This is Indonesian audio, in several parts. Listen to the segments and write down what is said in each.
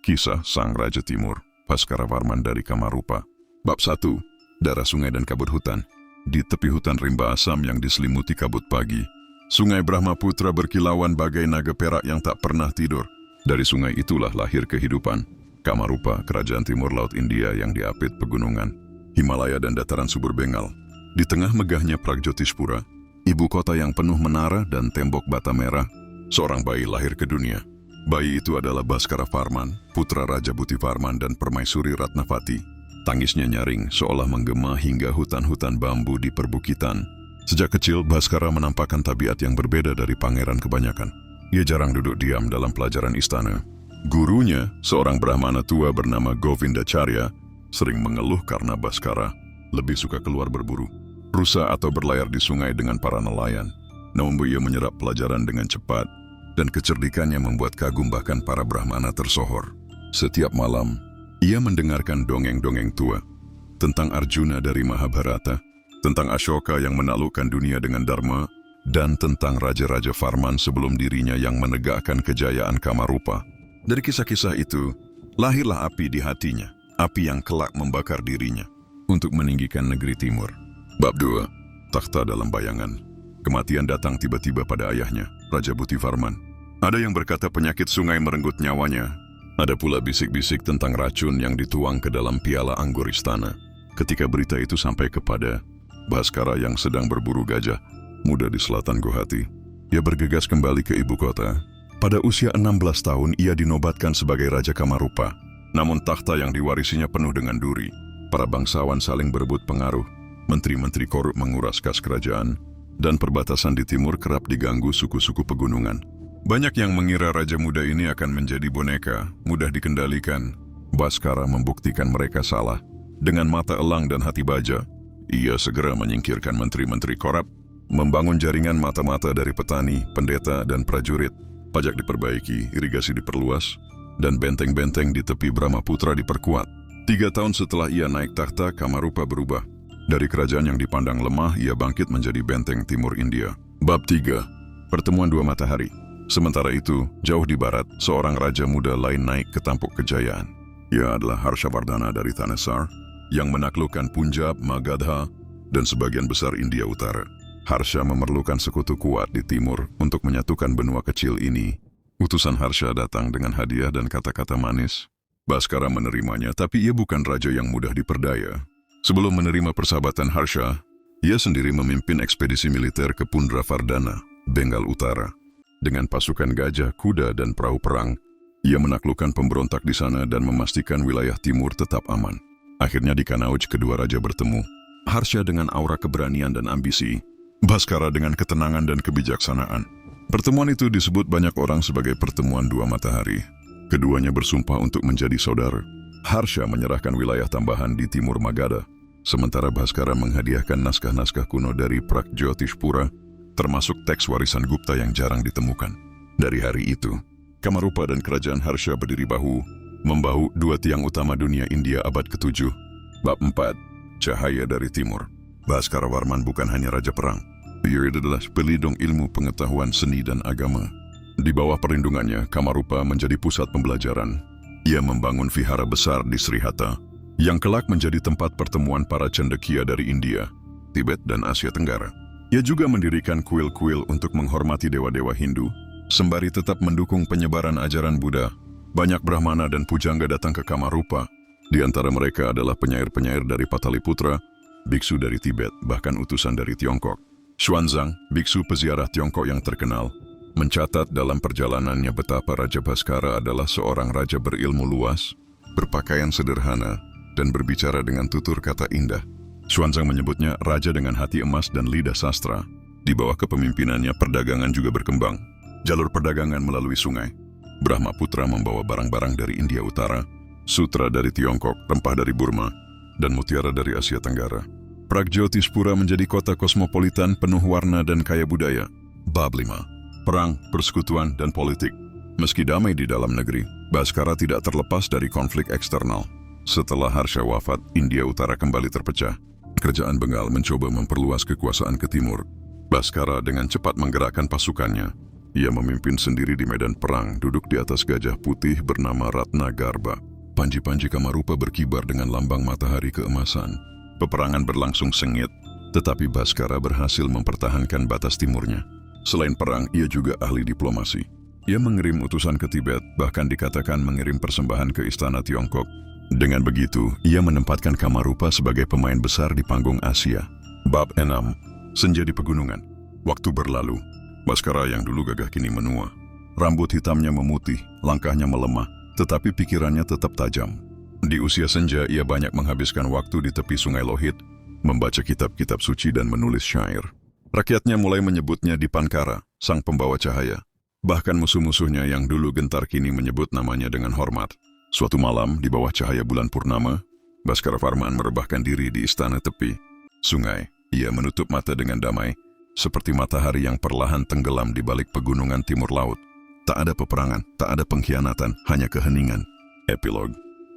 Kisah Sang Raja Timur, Bhaskara Varman dari Kamarupa. Bab 1. Darah sungai dan kabut hutan. Di tepi hutan rimba asam yang diselimuti kabut pagi, sungai Brahmaputra berkilauan bagai naga perak yang tak pernah tidur. Dari sungai itulah lahir kehidupan. Kamarupa, kerajaan timur laut India yang diapit pegunungan, Himalaya dan dataran subur Bengal. Di tengah megahnya Pragjotishpura, ibu kota yang penuh menara dan tembok bata merah, seorang bayi lahir ke dunia. Bayi itu adalah Bhaskara Varman, putra Raja Butivarman dan Permaisuri Ratnavati. Tangisnya nyaring seolah menggema hingga hutan-hutan bambu di perbukitan. Sejak kecil, Bhaskara menampakkan tabiat yang berbeda dari pangeran kebanyakan. Ia jarang duduk diam dalam pelajaran istana. Gurunya, seorang Brahmana tua bernama Govindacharya, sering mengeluh karena Bhaskara lebih suka keluar berburu, rusa atau berlayar di sungai dengan para nelayan. Namun ia menyerap pelajaran dengan cepat, dan kecerdikannya membuat kagum bahkan para Brahmana tersohor. Setiap malam, ia mendengarkan dongeng-dongeng tua tentang Arjuna dari Mahabharata, tentang Ashoka yang menaklukkan dunia dengan Dharma, dan tentang Raja-Raja Varman sebelum dirinya yang menegakkan kejayaan Kamarupa. Dari kisah-kisah itu, lahirlah api di hatinya, api yang kelak membakar dirinya untuk meninggikan negeri timur. Bab 2. Takhta dalam bayangan. Kematian datang tiba-tiba pada ayahnya, Raja Butivarman. Ada yang berkata penyakit sungai merenggut nyawanya. Ada pula bisik-bisik tentang racun yang dituang ke dalam piala anggur istana. Ketika berita itu sampai kepada Bhaskara yang sedang berburu gajah muda di selatan Guwahati, ia bergegas kembali ke ibu kota. Pada usia 16 tahun ia dinobatkan sebagai Raja Kamarupa. Namun takhta yang diwarisinya penuh dengan duri. Para bangsawan saling berebut pengaruh, menteri-menteri korup menguras kas kerajaan, dan perbatasan di timur kerap diganggu suku-suku pegunungan. Banyak yang mengira raja muda ini akan menjadi boneka, mudah dikendalikan. Bhaskara membuktikan mereka salah. Dengan mata elang dan hati baja, ia segera menyingkirkan menteri-menteri korup, membangun jaringan mata-mata dari petani, pendeta, dan prajurit. Pajak diperbaiki, irigasi diperluas, dan benteng-benteng di tepi Brahmaputra diperkuat. 3 tahun setelah ia naik takhta, Kamarupa berubah. Dari kerajaan yang dipandang lemah, ia bangkit menjadi benteng timur India. Bab 3. Pertemuan dua matahari. Sementara itu, jauh di barat, seorang raja muda lain naik ke tampuk kejayaan. Ia adalah Harshavardhana dari Thanesar, yang menaklukkan Punjab, Magadha, dan sebagian besar India Utara. Harsha memerlukan sekutu kuat di timur untuk menyatukan benua kecil ini. Utusan Harsha datang dengan hadiah dan kata-kata manis. Bhaskara menerimanya, tapi ia bukan raja yang mudah diperdaya. Sebelum menerima persahabatan Harsha, ia sendiri memimpin ekspedisi militer ke Pundravardhana, Bengal Utara. Dengan pasukan gajah, kuda, dan perahu perang, ia menaklukkan pemberontak di sana dan memastikan wilayah timur tetap aman. Akhirnya di Kanauj kedua raja bertemu. Harsha dengan aura keberanian dan ambisi, Bhaskara dengan ketenangan dan kebijaksanaan. Pertemuan itu disebut banyak orang sebagai pertemuan dua matahari. Keduanya bersumpah untuk menjadi saudara. Harsha menyerahkan wilayah tambahan di timur Magadha, sementara Bhaskara menghadiahkan naskah-naskah kuno dari Pragjotishpura, termasuk teks warisan Gupta yang jarang ditemukan. Dari hari itu, Kamarupa dan kerajaan Harsha berdiri bahu-membahu, dua tiang utama dunia India abad ke-7. Bab 4. Cahaya dari Timur. Bhaskara Varman bukan hanya raja perang. Ia adalah pelindung ilmu pengetahuan seni dan agama. Di bawah perlindungannya, Kamarupa menjadi pusat pembelajaran. Ia membangun vihara besar di Srihata, yang kelak menjadi tempat pertemuan para cendekia dari India, Tibet, dan Asia Tenggara. Ia juga mendirikan kuil-kuil untuk menghormati dewa-dewa Hindu, sembari tetap mendukung penyebaran ajaran Buddha. Banyak Brahmana dan pujangga datang ke Kamarupa. Di antara mereka adalah penyair-penyair dari Pataliputra, biksu dari Tibet, bahkan utusan dari Tiongkok. Xuanzang, biksu peziarah Tiongkok yang terkenal, mencatat dalam perjalanannya betapa Raja Bhaskara adalah seorang raja berilmu luas, berpakaian sederhana, dan berbicara dengan tutur kata indah. Xuanzang menyebutnya raja dengan hati emas dan lidah sastra. Di bawah kepemimpinannya, perdagangan juga berkembang. Jalur perdagangan melalui sungai. Brahmaputra membawa barang-barang dari India Utara, sutra dari Tiongkok, rempah dari Burma, dan mutiara dari Asia Tenggara. Pragjotishpura menjadi kota kosmopolitan penuh warna dan kaya budaya. Bab 5. Perang, persekutuan, dan politik. Meski damai di dalam negeri, Bhaskara tidak terlepas dari konflik eksternal. Setelah Harsha wafat, India Utara kembali terpecah. Kerajaan Bengal mencoba memperluas kekuasaan ke timur. Bhaskara dengan cepat menggerakkan pasukannya. Ia memimpin sendiri di medan perang, duduk di atas gajah putih bernama Ratnagarba. Panji-panji Kamarupa berkibar dengan lambang matahari keemasan. Peperangan berlangsung sengit, tetapi Bhaskara berhasil mempertahankan batas timurnya. Selain perang, ia juga ahli diplomasi. Ia mengirim utusan ke Tibet, bahkan dikatakan mengirim persembahan ke istana Tiongkok. Dengan begitu, ia menempatkan Kamarupa sebagai pemain besar di panggung Asia. Bab 6. Senja di Pegunungan. Waktu berlalu. Bhaskara yang dulu gagah kini menua. Rambut hitamnya memutih, langkahnya melemah, tetapi pikirannya tetap tajam. Di usia senja, ia banyak menghabiskan waktu di tepi Sungai Lohit, membaca kitab-kitab suci dan menulis syair. Rakyatnya mulai menyebutnya Dipankara, sang pembawa cahaya. Bahkan musuh-musuhnya yang dulu gentar kini menyebut namanya dengan hormat. Suatu malam, di bawah cahaya bulan purnama, Bhaskara Varman merebahkan diri di istana tepi sungai. Ia menutup mata dengan damai, seperti matahari yang perlahan tenggelam di balik pegunungan timur laut. Tak ada peperangan, tak ada pengkhianatan, hanya keheningan. Epilog.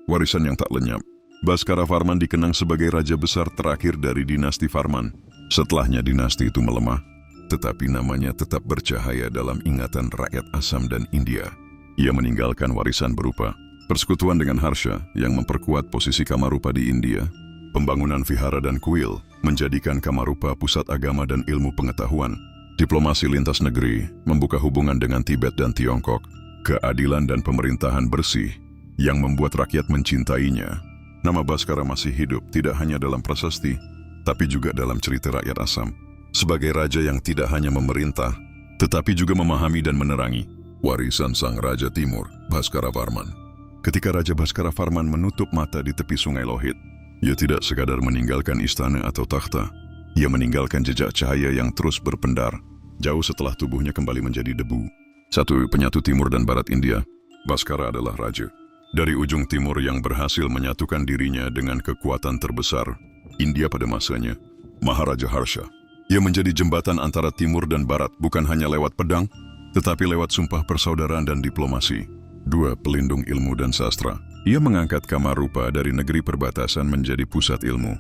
Warisan yang tak lenyap. Bhaskara Varman dikenang sebagai raja besar terakhir dari dinasti Varman. Setelahnya dinasti itu melemah, tetapi namanya tetap bercahaya dalam ingatan rakyat Assam dan India. Ia meninggalkan warisan berupa persekutuan dengan Harsha yang memperkuat posisi Kamarupa di India, pembangunan vihara dan kuil, menjadikan Kamarupa pusat agama dan ilmu pengetahuan, diplomasi lintas negeri, membuka hubungan dengan Tibet dan Tiongkok, keadilan dan pemerintahan bersih yang membuat rakyat mencintainya. Nama Bhaskara masih hidup tidak hanya dalam prasasti, tapi juga dalam cerita rakyat Assam. Sebagai raja yang tidak hanya memerintah, tetapi juga memahami dan menerangi. Warisan sang Raja Timur, Bhaskara Varman. Ketika Raja Bhaskara Varman menutup mata di tepi Sungai Lohit, ia tidak sekadar meninggalkan istana atau takhta. Ia meninggalkan jejak cahaya yang terus berpendar, jauh setelah tubuhnya kembali menjadi debu. Satu penyatu timur dan barat India, Bhaskara adalah raja. Dari ujung timur yang berhasil menyatukan dirinya dengan kekuatan terbesar, India pada masanya, Maharaja Harsha. Ia menjadi jembatan antara timur dan barat bukan hanya lewat pedang, tetapi lewat sumpah persaudaraan dan diplomasi. Dua, pelindung ilmu dan sastra. Ia mengangkat Kamarupa dari negeri perbatasan menjadi pusat ilmu.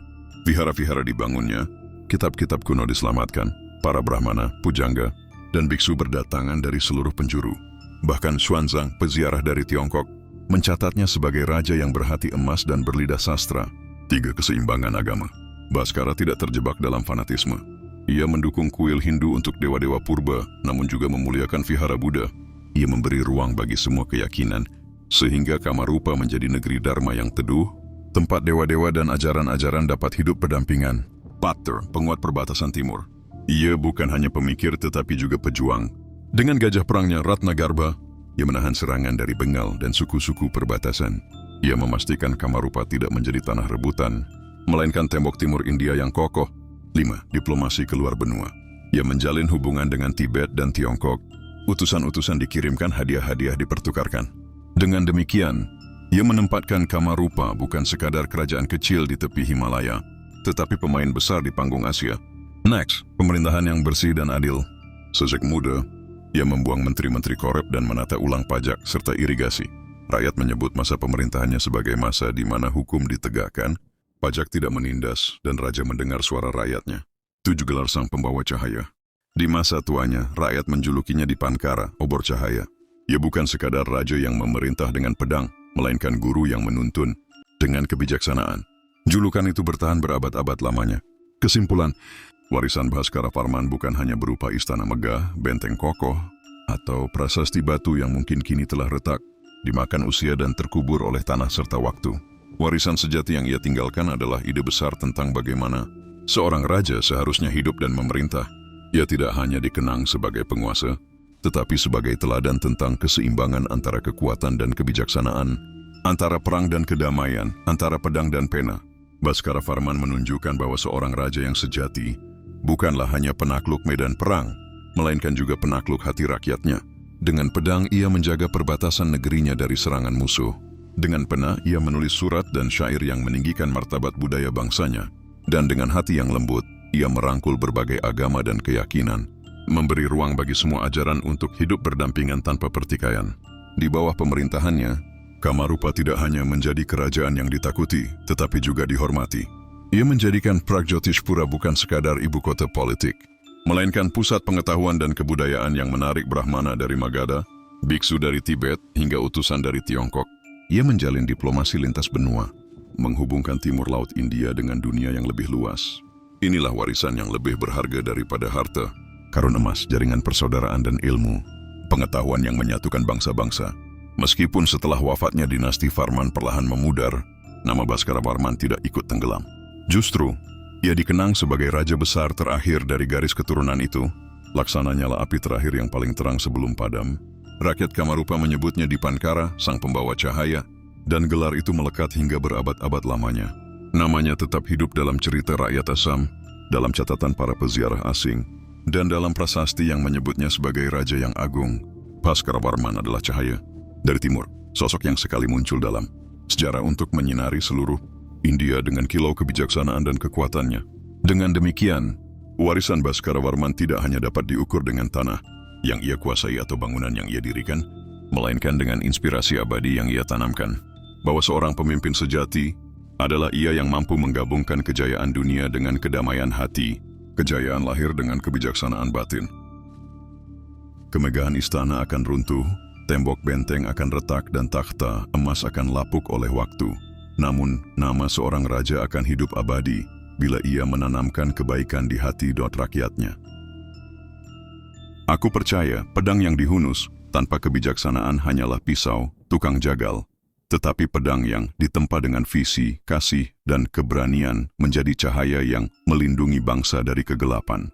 Vihara-vihara dibangunnya, kitab-kitab kuno diselamatkan, para brahmana, pujangga, dan biksu berdatangan dari seluruh penjuru. Bahkan Xuanzang, peziarah dari Tiongkok, mencatatnya sebagai raja yang berhati emas dan berlidah sastra. Tiga, keseimbangan agama. Bhaskara tidak terjebak dalam fanatisme. Ia mendukung kuil Hindu untuk dewa-dewa purba, namun juga memuliakan vihara Buddha. Ia memberi ruang bagi semua keyakinan, sehingga Kamarupa menjadi negeri Dharma yang teduh, tempat dewa-dewa dan ajaran-ajaran dapat hidup berdampingan. Pater, penguat perbatasan timur. Ia bukan hanya pemikir tetapi juga pejuang. Dengan gajah perangnya Ratnagarba, ia menahan serangan dari Bengal dan suku-suku perbatasan. Ia memastikan Kamarupa tidak menjadi tanah rebutan, melainkan tembok timur India yang kokoh. 5. Diplomasi keluar benua. Ia menjalin hubungan dengan Tibet dan Tiongkok. Utusan-utusan dikirimkan, hadiah-hadiah dipertukarkan. Dengan demikian, ia menempatkan Kamarupa bukan sekadar kerajaan kecil di tepi Himalaya, tetapi pemain besar di panggung Asia. Next, pemerintahan yang bersih dan adil. Sejak muda, ia membuang menteri-menteri korup dan menata ulang pajak serta irigasi. Rakyat menyebut masa pemerintahannya sebagai masa di mana hukum ditegakkan, pajak tidak menindas, dan raja mendengar suara rakyatnya. 7. Gelar sang pembawa cahaya. Di masa tuanya, rakyat menjulukinya Dipankara, obor cahaya. Ia bukan sekadar raja yang memerintah dengan pedang, melainkan guru yang menuntun dengan kebijaksanaan. Julukan itu bertahan berabad-abad lamanya. Kesimpulan, warisan Bhaskara Varman bukan hanya berupa istana megah, benteng kokoh, atau prasasti batu yang mungkin kini telah retak, dimakan usia dan terkubur oleh tanah serta waktu. Warisan sejati yang ia tinggalkan adalah ide besar tentang bagaimana seorang raja seharusnya hidup dan memerintah. Ia tidak hanya dikenang sebagai penguasa, tetapi sebagai teladan tentang keseimbangan antara kekuatan dan kebijaksanaan, antara perang dan kedamaian, antara pedang dan pena. Bhaskara Varman menunjukkan bahwa seorang raja yang sejati bukanlah hanya penakluk medan perang, melainkan juga penakluk hati rakyatnya. Dengan pedang, ia menjaga perbatasan negerinya dari serangan musuh. Dengan pena, ia menulis surat dan syair yang meninggikan martabat budaya bangsanya. Dan dengan hati yang lembut, ia merangkul berbagai agama dan keyakinan, memberi ruang bagi semua ajaran untuk hidup berdampingan tanpa pertikaian. Di bawah pemerintahannya, Kamarupa tidak hanya menjadi kerajaan yang ditakuti, tetapi juga dihormati. Ia menjadikan Pragjotishpura bukan sekadar ibu kota politik, melainkan pusat pengetahuan dan kebudayaan yang menarik Brahmana dari Magadha, biksu dari Tibet, hingga utusan dari Tiongkok. Ia menjalin diplomasi lintas benua, menghubungkan timur laut India dengan dunia yang lebih luas. Inilah warisan yang lebih berharga daripada harta, karun emas, jaringan persaudaraan dan ilmu, pengetahuan yang menyatukan bangsa-bangsa. Meskipun setelah wafatnya dinasti Varman perlahan memudar, nama Bhaskara Varman tidak ikut tenggelam. Justru, ia dikenang sebagai raja besar terakhir dari garis keturunan itu. Laksana nyala api terakhir yang paling terang sebelum padam. Rakyat Kamarupa menyebutnya Dipankara, sang pembawa cahaya, dan gelar itu melekat hingga berabad-abad lamanya. Namanya tetap hidup dalam cerita rakyat Assam, dalam catatan para peziarah asing, dan dalam prasasti yang menyebutnya sebagai raja yang agung. Bhaskara Varman adalah cahaya dari timur, sosok yang sekali muncul dalam sejarah untuk menyinari seluruh India dengan kilau kebijaksanaan dan kekuatannya. Dengan demikian, warisan Bhaskara Varman tidak hanya dapat diukur dengan tanah yang ia kuasai atau bangunan yang ia dirikan, melainkan dengan inspirasi abadi yang ia tanamkan, bahwa seorang pemimpin sejati adalah ia yang mampu menggabungkan kejayaan dunia dengan kedamaian hati, kejayaan lahir dengan kebijaksanaan batin. Kemegahan istana akan runtuh, tembok benteng akan retak dan takhta emas akan lapuk oleh waktu. Namun, nama seorang raja akan hidup abadi bila ia menanamkan kebaikan di hati rakyatnya. Aku percaya pedang yang dihunus tanpa kebijaksanaan hanyalah pisau, tukang jagal. Tetapi pedang yang ditempa dengan visi, kasih, dan keberanian menjadi cahaya yang melindungi bangsa dari kegelapan.